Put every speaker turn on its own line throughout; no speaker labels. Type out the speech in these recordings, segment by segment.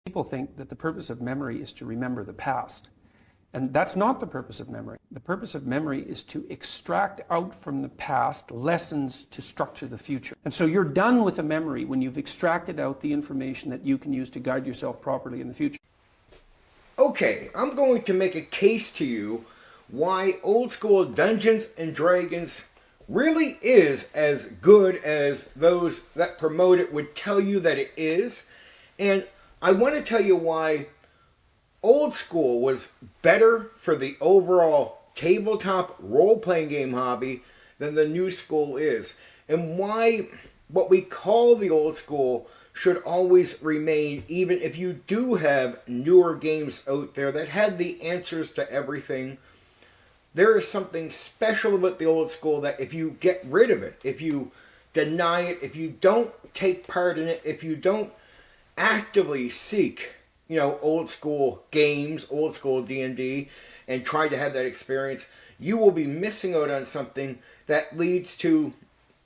People think that the purpose of memory is to remember the past. And that's not the purpose of memory. The purpose of memory is to extract out from the past lessons to structure the future. And so you're done with a memory when you've extracted out the information that you can use to guide yourself properly in the future.
Okay, I'm going to make a case to you why old school Dungeons and Dragons really is as good as those that promote it would tell you that it is. And I want to tell you why old school was better for the overall tabletop role-playing game hobby than the new school is. And why what we call the old school should always remain, even if you do have newer games out there that had the answers to everything. There is something special about the old school that if you get rid of it, if you deny it, if you don't take part in it, if you don't actively seek, old school games, old school D&D, and try to have that experience, you will be missing out on something that leads to,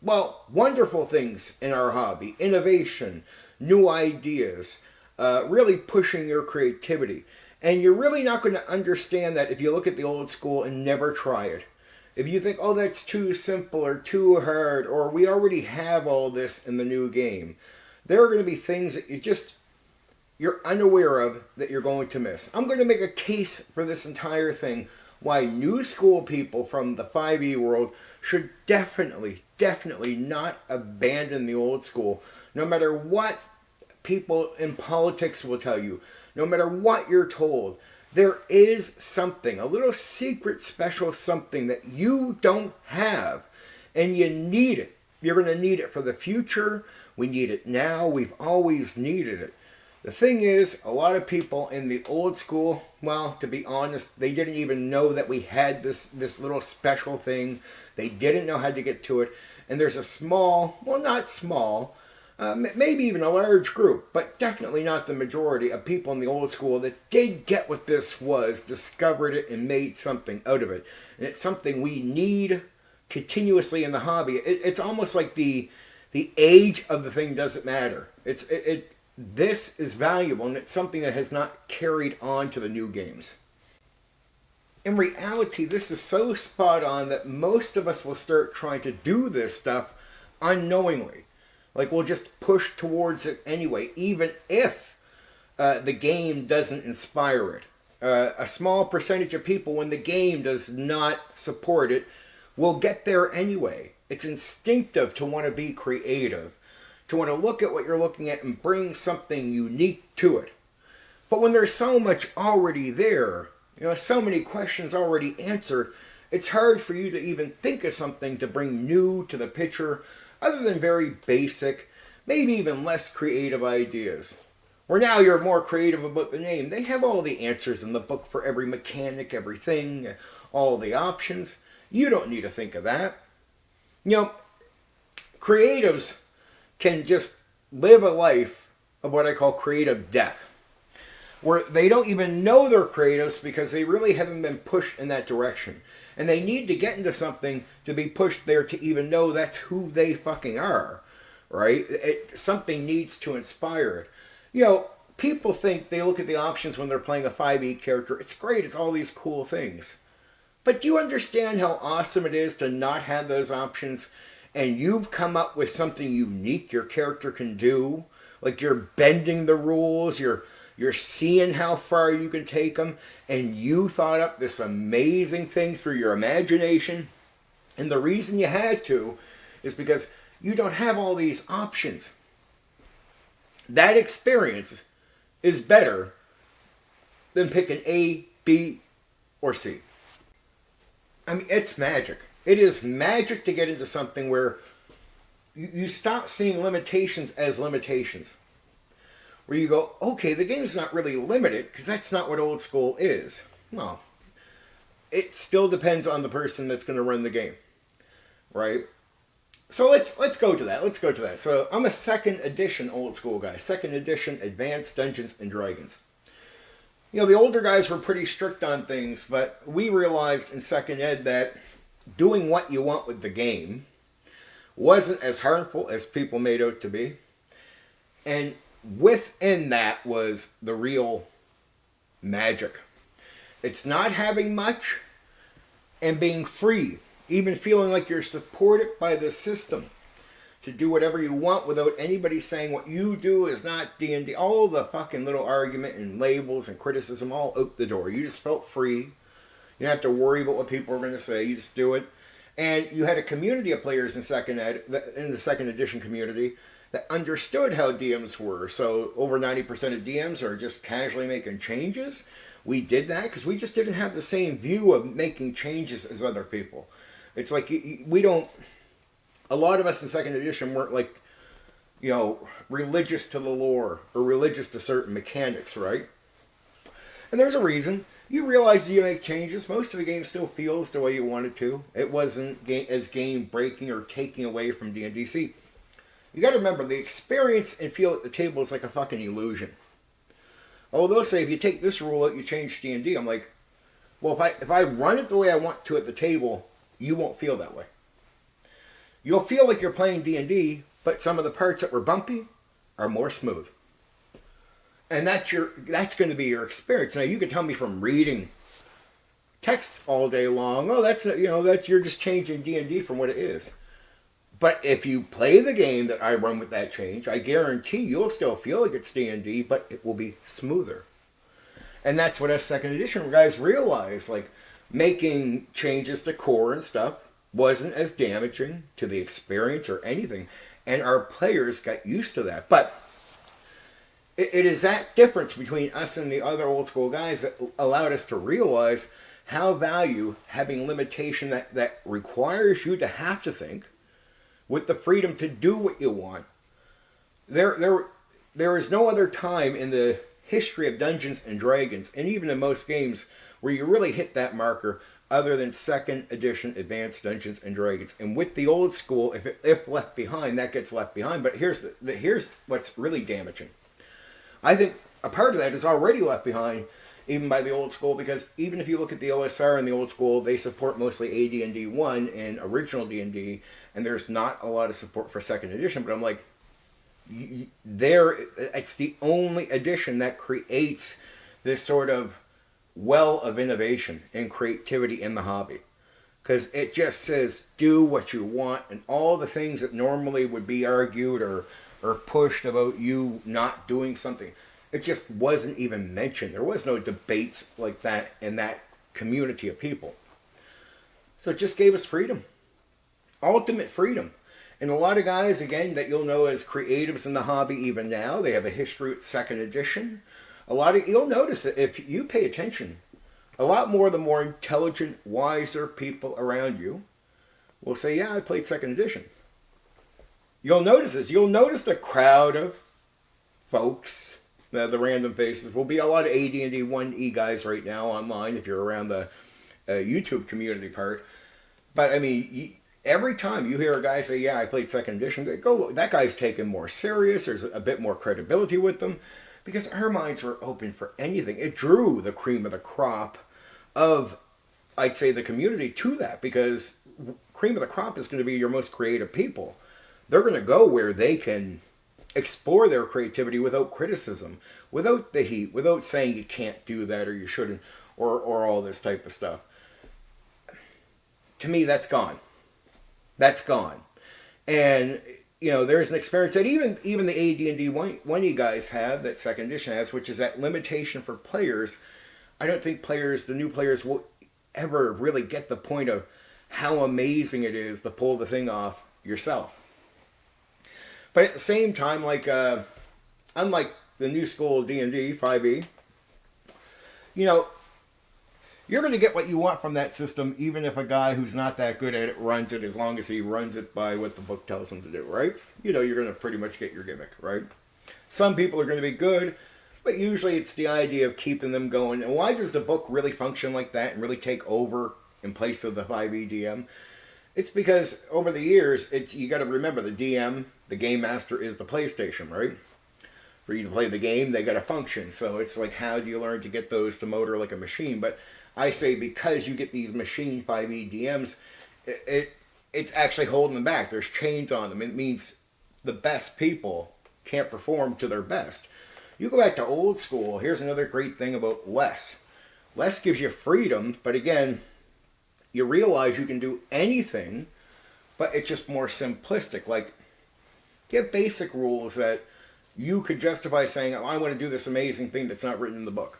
wonderful things in our hobby. Innovation, new ideas, really pushing your creativity. And you're really not going to understand that if you look at the old school and never try it. If you think, oh, that's too simple or too hard, or we already have all this in the new game, there are going to be things that you're unaware of that you're going to miss. I'm going to make a case for this entire thing why new school people from the 5e world should definitely not abandon the old school, no matter what people in politics will tell you. No matter what you're told, there is something, a little secret special something that you don't have, and you need it. You're going to need it for the future. We need it now. We've always needed it. The thing is, a lot of people in the old school, to be honest, they didn't even know that we had this little special thing. They didn't know how to get to it. And there's a small, not small, maybe even a large group, but definitely not the majority of people in the old school that did get what this was, discovered it, and made something out of it. And it's something we need continuously in the hobby. It's almost like the age of the thing doesn't matter. This is valuable, and it's something that has not carried on to the new games. In reality, this is so spot on that most of us will start trying to do this stuff unknowingly. Like, we'll just push towards it anyway, even if the game doesn't inspire it. A small percentage of people, when the game does not support it, will get there anyway. It's instinctive to want to be creative, to want to look at what you're looking at and bring something unique to it. But when there's so much already there, so many questions already answered, it's hard for you to even think of something to bring new to the picture other than very basic, maybe even less creative ideas. Where now you're more creative about the name. They have all the answers in the book for every mechanic, everything, all the options. You don't need to think of that. Creatives can just live a life of what I call creative death, where they don't even know they're creatives because they really haven't been pushed in that direction. And they need to get into something to be pushed there to even know that's who they fucking are, right? Something needs to inspire it. People think they look at the options when they're playing a 5e character. It's great, it's all these cool things. But do you understand how awesome it is to not have those options and you've come up with something unique your character can do? Like, you're bending the rules, you're seeing how far you can take them, and you thought up this amazing thing through your imagination. And the reason you had to is because you don't have all these options. That experience is better than picking A, B, or C. I mean, it's magic. It is magic to get into something where you stop seeing limitations as limitations. Where you go, okay, the game's not really limited, because that's not what old school is. No. It still depends on the person that's going to run the game. Right? So let's go to that. So I'm a 2nd edition old school guy. 2nd edition Advanced Dungeons and Dragons. The older guys were pretty strict on things, but we realized in 2nd Ed that doing what you want with the game wasn't as harmful as people made out to be. And within that was the real magic. It's not having much and being free, even feeling like you're supported by the system to do whatever you want without anybody saying what you do is not D&D. All the fucking little argument and labels and criticism all out the door. You just felt free. You didn't have to worry about what people were going to say. You just do it. And you had a community of players in the second edition community that understood how DMs were. So over 90% of DMs are just casually making changes. We did that because we just didn't have the same view of making changes as other people. It's like we don't... A lot of us in second edition weren't like, you know, religious to the lore or religious to certain mechanics, right? And there's a reason. You realize you make changes. Most of the game still feels the way you want it to. It wasn't as game breaking or taking away from D&D. See, you got to remember the experience and feel at the table is like a fucking illusion. Oh, they'll say if you take this rule out, you change D&D. I'm like, well, if I run it the way I want to at the table, you won't feel that way. You'll feel like you're playing D&D, but some of the parts that were bumpy are more smooth. And that's going to be your experience. Now, you can tell me from reading text all day long, oh, you're just changing D&D from what it is. But if you play the game that I run with that change, I guarantee you'll still feel like it's D&D, but it will be smoother. And that's what us second edition guys realize, like making changes to core and stuff wasn't as damaging to the experience or anything. And our players got used to that. But it is that difference between us and the other old school guys that allowed us to realize how value having limitation that requires you to have to think with the freedom to do what you want. There is no other time in the history of Dungeons and Dragons, and even in most games, where you really hit that marker other than second edition advanced Dungeons and Dragons. And with the old school, if left behind, that gets left behind. But here's what's really damaging. I think a part of that is already left behind, even by the old school, because even if you look at the OSR and the old school, they support mostly AD&D 1 and original D&D, and there's not a lot of support for second edition. But I'm like, it's the only edition that creates this sort of well of innovation and creativity in the hobby, because it just says do what you want, and all the things that normally would be argued or pushed about you not doing something, it just wasn't even mentioned. There was no debates like that in that community of people. So it just gave us freedom, ultimate freedom. And a lot of guys, again, that you'll know as creatives in the hobby even now, they have a history with second edition. You'll notice that if you pay attention, a lot more of the more intelligent, wiser people around you will say, yeah, I played second edition. You'll notice this. You'll notice the crowd of folks, the random faces, will be a lot of AD&D 1E guys right now online if you're around the YouTube community part. But, I mean, every time you hear a guy say, yeah, I played second edition, that guy's taken more serious. There's a bit more credibility with them. Because our minds were open for anything. It drew the cream of the crop of, I'd say, the community to that. Because cream of the crop is going to be your most creative people. They're going to go where they can explore their creativity without criticism, without the heat, without saying you can't do that or you shouldn't, or all this type of stuff. To me, that's gone. That's gone. And you know, there's an experience that even the AD&D 1E guys have, that second edition has, which is that limitation for players. I don't think the new players will ever really get the point of how amazing it is to pull the thing off yourself. But at the same time, unlike the new school D&D 5e, you know, you're going to get what you want from that system, even if a guy who's not that good at it runs it, as long as he runs it by what the book tells him to do, right? You know, you're going to pretty much get your gimmick, right? Some people are going to be good, but usually it's the idea of keeping them going. And why does the book really function like that and really take over in place of the 5e DM? It's because over the years, you got to remember the DM, the game master, is the PlayStation, right? For you to play the game, they got to function. So it's like, how do you learn to get those to motor like a machine? But I say because you get these machine 5e DMs, it's actually holding them back. There's chains on them. It means the best people can't perform to their best. You go back to old school, here's another great thing about less. Less gives you freedom, but again, you realize you can do anything, but it's just more simplistic. Like, get basic rules that you could justify saying, oh, I want to do this amazing thing that's not written in the book.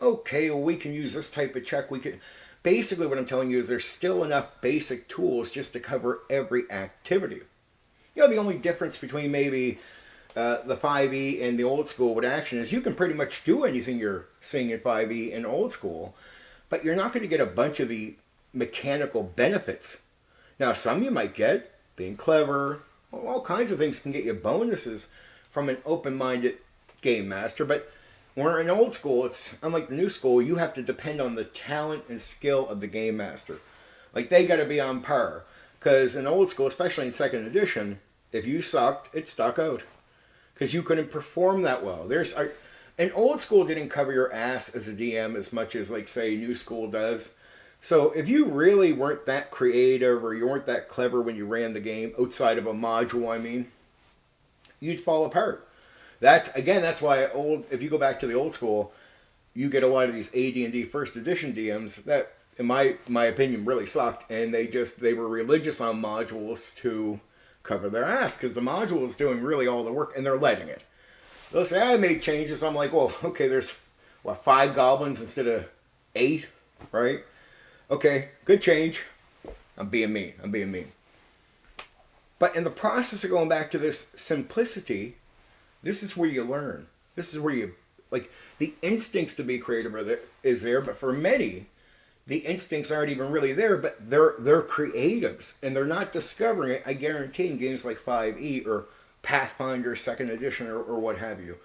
Okay, well, we can use this type of check. We can. Basically, what I'm telling you is there's still enough basic tools just to cover every activity. You know, the only difference between maybe the 5e and the old school with action is you can pretty much do anything you're seeing in 5e and old school, but you're not going to get a bunch of the mechanical benefits. Now, some you might get, being clever, all kinds of things can get you bonuses from an open-minded game master, but when we're in old school, it's unlike the new school, you have to depend on the talent and skill of the game master. Like, they got to be on par. Because in old school, especially in second edition, if you sucked, it stuck out. Because you couldn't perform that well. And old school didn't cover your ass as a DM as much as, like, say, new school does. So if you really weren't that creative or you weren't that clever when you ran the game, outside of a module, I mean, you'd fall apart. That's why if you go back to the old school, you get a lot of these AD&D first edition DMs that, in my opinion, really sucked, and they were religious on modules to cover their ass, because the module is doing really all the work, and they're letting it. They'll say, I made changes. I'm like, well, okay, there's, 5 goblins instead of 8, right? Okay, good change. I'm being mean. But in the process of going back to this simplicity, this is where you learn. This is where you, like, the instincts to be creative is there, but for many, the instincts aren't even really there, but they're creatives, and they're not discovering it, I guarantee, in games like 5e or Pathfinder 2nd Edition or what have you.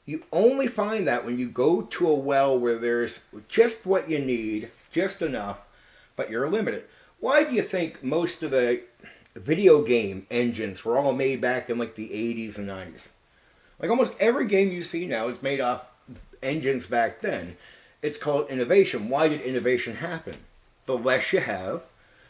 You only find that when you go to a well where there's just what you need, just enough, but you're limited. Why do you think most of the video game engines were all made back in like the 80s and 90s? Like almost every game you see now is made off engines back then. It's called innovation. Why did innovation happen? The less you have,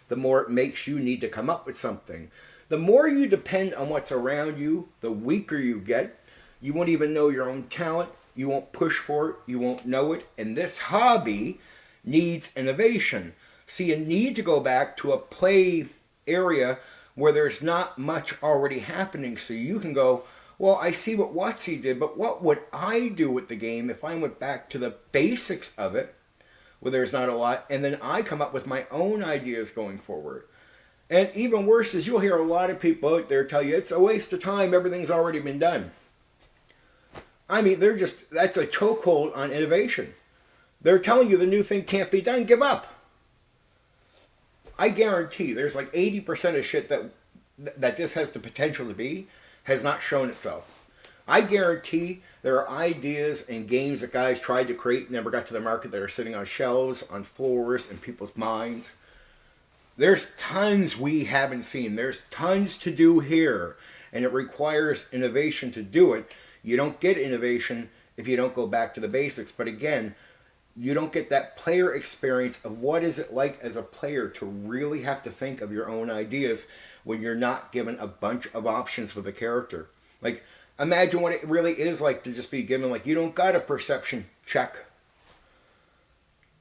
the more it makes you need to come up with something. The more you depend on what's around you, the weaker you get. You won't even know your own talent. You won't push for it. You won't know it. And this hobby needs innovation. So you need to go back to a play area where there's not much already happening. So you can go, well, I see what WotC did, but what would I do with the game if I went back to the basics of it, where there's not a lot, and then I come up with my own ideas going forward. And even worse is you'll hear a lot of people out there tell you it's a waste of time, everything's already been done. I mean, that's a chokehold on innovation. They're telling you the new thing can't be done, give up. I guarantee there's like 80% of shit that this has the potential to be has not shown itself. I guarantee there are ideas and games that guys tried to create, never got to the market, that are sitting on shelves, on floors, in people's minds. There's tons we haven't seen. There's tons to do here, and it requires innovation to do it. You don't get innovation if you don't go back to the basics. But again, you don't get that player experience of what is it like as a player to really have to think of your own ideas when you're not given a bunch of options with a character. Like, imagine what it really is like to just be given, like, you don't got a perception check.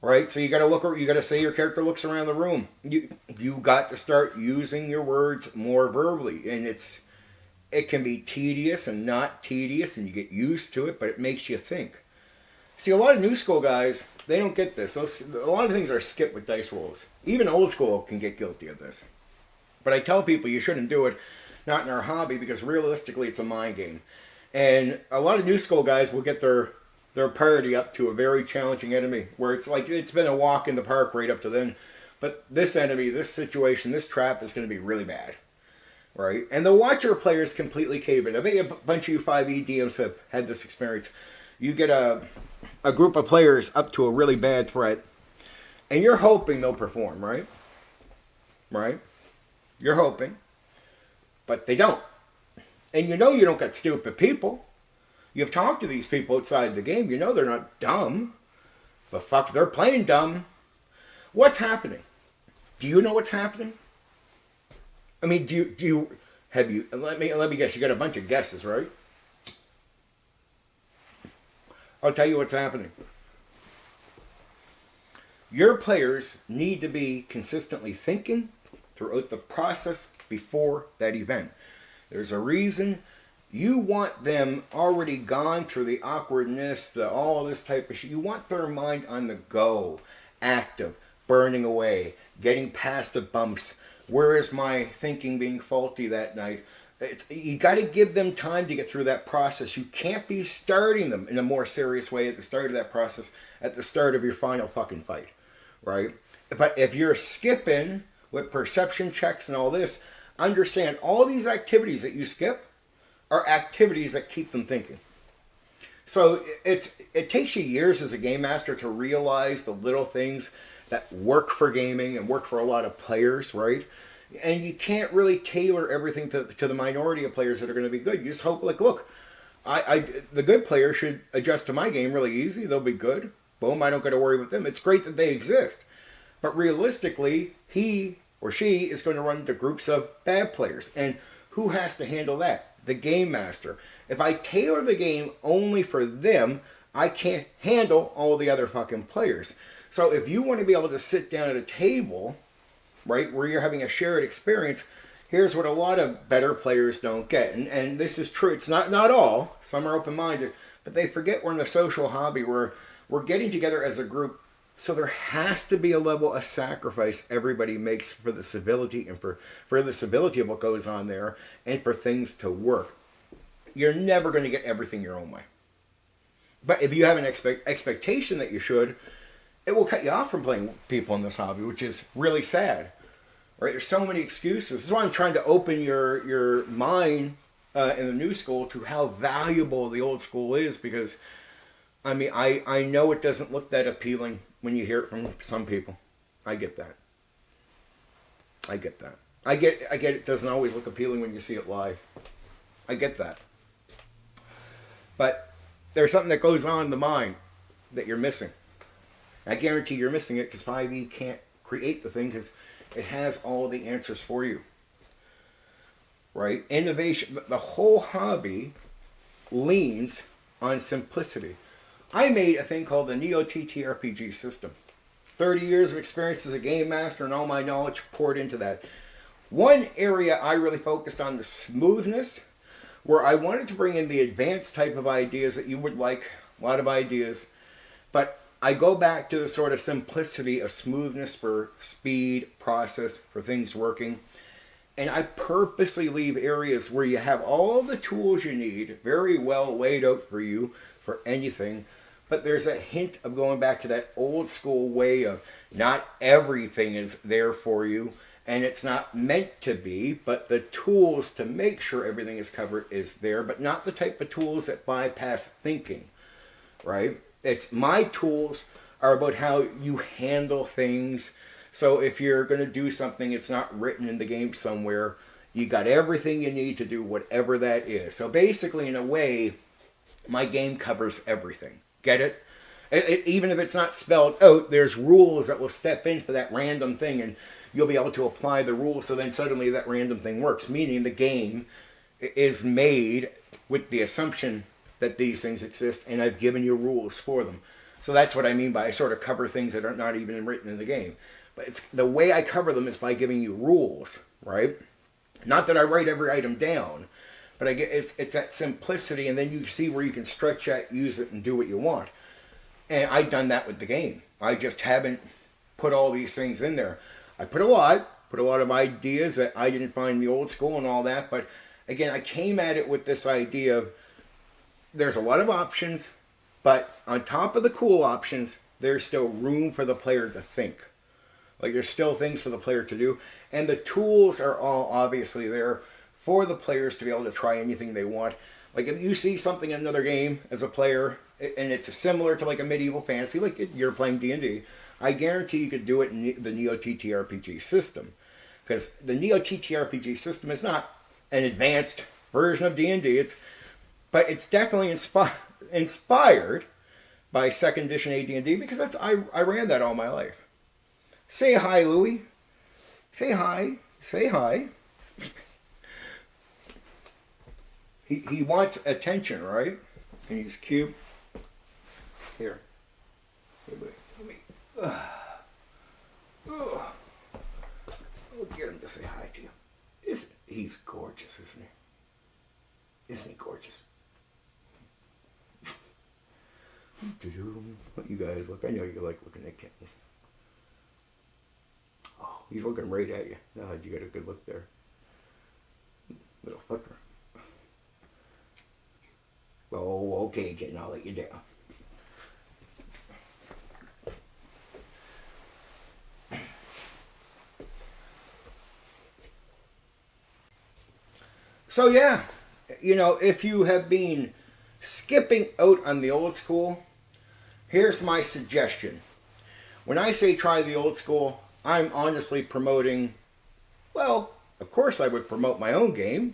Right? So you gotta say your character looks around the room. You got to start using your words more verbally. And it can be tedious and not tedious, and you get used to it, but it makes you think. See, a lot of new school guys, they don't get this. A lot of things are skipped with dice rolls. Even old school can get guilty of this. But I tell people you shouldn't do it, not in our hobby, because realistically it's a mind game. And a lot of new school guys will get their party up to a very challenging enemy, where it's like it's been a walk in the park right up to then. But this enemy, this situation, this trap is going to be really bad. Right? And they'll watch your players completely cave in. I bet a bunch of you 5e DMs have had this experience. You get a group of players up to a really bad threat, and you're hoping they'll perform, right? Right? You're hoping. But they don't. And you know you don't got stupid people. You've talked to these people outside the game. You know they're not dumb. But fuck, they're playing dumb. What's happening? Do you know what's happening? I mean, have you, let me guess, you got a bunch of guesses, right? I'll tell you what's happening. Your players need to be consistently thinking throughout the process before that event. There's a reason you want them already gone through the awkwardness, all this type of shit. You want their mind on the go, active, burning away, getting past the bumps. Where is my thinking being faulty that night? You got to give them time to get through that process. You can't be starting them in a more serious way at the start of that process, at the start of your final fucking fight, right? But if you're skipping with perception checks and all this, understand all these activities that you skip are activities that keep them thinking. So it takes you years as a game master to realize the little things that work for gaming and work for a lot of players, right? And you can't really tailor everything to the minority of players that are going to be good. You just hope, like, look, the good player should adjust to my game really easy. They'll be good. Boom, I don't got to worry with them. It's great that they exist. But realistically, he or she is going to run into groups of bad players. And who has to handle that? The game master. If I tailor the game only for them, I can't handle all the other fucking players. So if you want to be able to sit down at a table, right, where you're having a shared experience, here's what a lot of better players don't get. And this is true. It's not all. Some are open-minded. But they forget we're in a social hobby where we're getting together as a group. So there has to be a level of sacrifice everybody makes for the civility and for the civility of what goes on there and for things to work. You're never going to get everything your own way. But if you have an expectation that you should, it will cut you off from playing people in this hobby, which is really sad. Right? There's so many excuses. This is why I'm trying to open your mind in the new school to how valuable the old school is, because I mean, I know it doesn't look that appealing when you hear it from some people. I get that. I get it doesn't always look appealing when you see it live. I get that. But there's something that goes on in the mind that you're missing. I guarantee you're missing it because 5e can't create the thing because it has all the answers for you. Right? Innovation, the whole hobby leans on simplicity. I made a thing called the Neo TTRPG System. 30 years of experience as a game master and all my knowledge poured into that. One area I really focused on the smoothness, where I wanted to bring in the advanced type of ideas that you would like, a lot of ideas, but I go back to the sort of simplicity of smoothness for speed, process, for things working. And I purposely leave areas where you have all the tools you need, very well laid out for you, for anything. But there's a hint of going back to that old school way of not everything is there for you. And it's not meant to be, but the tools to make sure everything is covered is there. But not the type of tools that bypass thinking, right? It's my tools are about how you handle things. So if you're going to do something, it's not written in the game somewhere. You got everything you need to do whatever that is. So basically, in a way, my game covers everything. Get it? Even if it's not spelled out, there's rules that will step in for that random thing, and you'll be able to apply the rules, so then suddenly that random thing works. Meaning the game is made with the assumption that these things exist, and I've given you rules for them. So that's what I mean by I sort of cover things that are not even written in the game. But it's the way I cover them is by giving you rules, right? Not that I write every item down, but it's that simplicity, and then you see where you can stretch that, use it, and do what you want. And I've done that with the game. I just haven't put all these things in there. I put a lot of ideas that I didn't find in the old school and all that, but again, I came at it with this idea of there's a lot of options, but on top of the cool options, there's still room for the player to think. Like there's still things for the player to do, and the tools are all obviously there for the players to be able to try anything they want. Like if you see something in another game as a player, and it's similar to like a medieval fantasy, like you're playing D&D, I guarantee you could do it in the Neo TTRPG system. Because the Neo TTRPG system is not an advanced version of D&D, but it's definitely inspired by 2nd edition AD&D, because I ran that all my life. Say hi, Louie. Say hi. Say hi. He wants attention, right? And he's cute. Here. Hey, wait, let me. We'll get him to say hi to you. He's gorgeous, isn't he? Isn't he gorgeous? What you guys look? I know you like looking at kittens. Oh, he's looking right at you. Now you got a good look there. Little flicker. Oh, okay, kitten, I'll let you down. So yeah, you know, if you have been skipping out on the old school, here's my suggestion. When I say try the old school, I'm honestly promoting, well, of course I would promote my own game.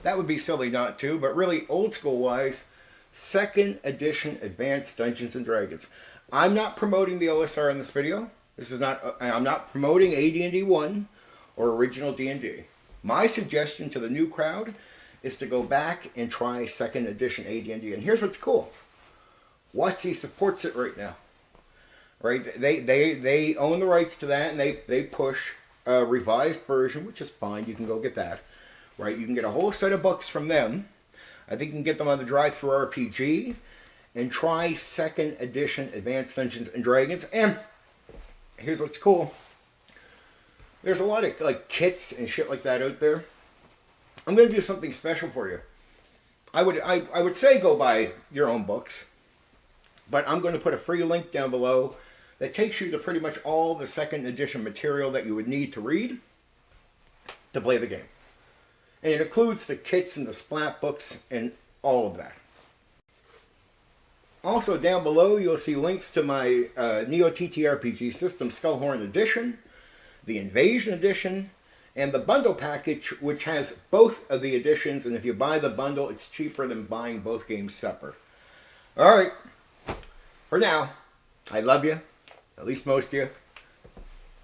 That would be silly not to, but really old school wise, 2nd edition Advanced Dungeons and Dragons. I'm not promoting the OSR in this video. I'm not promoting AD&D 1 or original D&D. My suggestion to the new crowd is to go back and try 2nd edition AD&D. And here's what's cool. WotC supports it right now. Right? They own the rights to that, and they push a revised version, which is fine. You can go get that. Right? You can get a whole set of books from them. I think you can get them on the TTRPG and try 2nd edition Advanced Dungeons and Dragons. And here's what's cool. There's a lot of like kits and shit like that out there. I'm going to do something special for you. I would say go buy your own books, but I'm going to put a free link down below that takes you to pretty much all the 2nd edition material that you would need to read to play the game. And it includes the kits and the splat books and all of that. Also down below you'll see links to my Neo TTRPG System Skullhorn Edition, the Invasion Edition, and the bundle package, which has both of the editions, and if you buy the bundle, it's cheaper than buying both games separate. Alright, for now, I love you, at least most of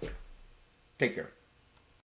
you. Take care.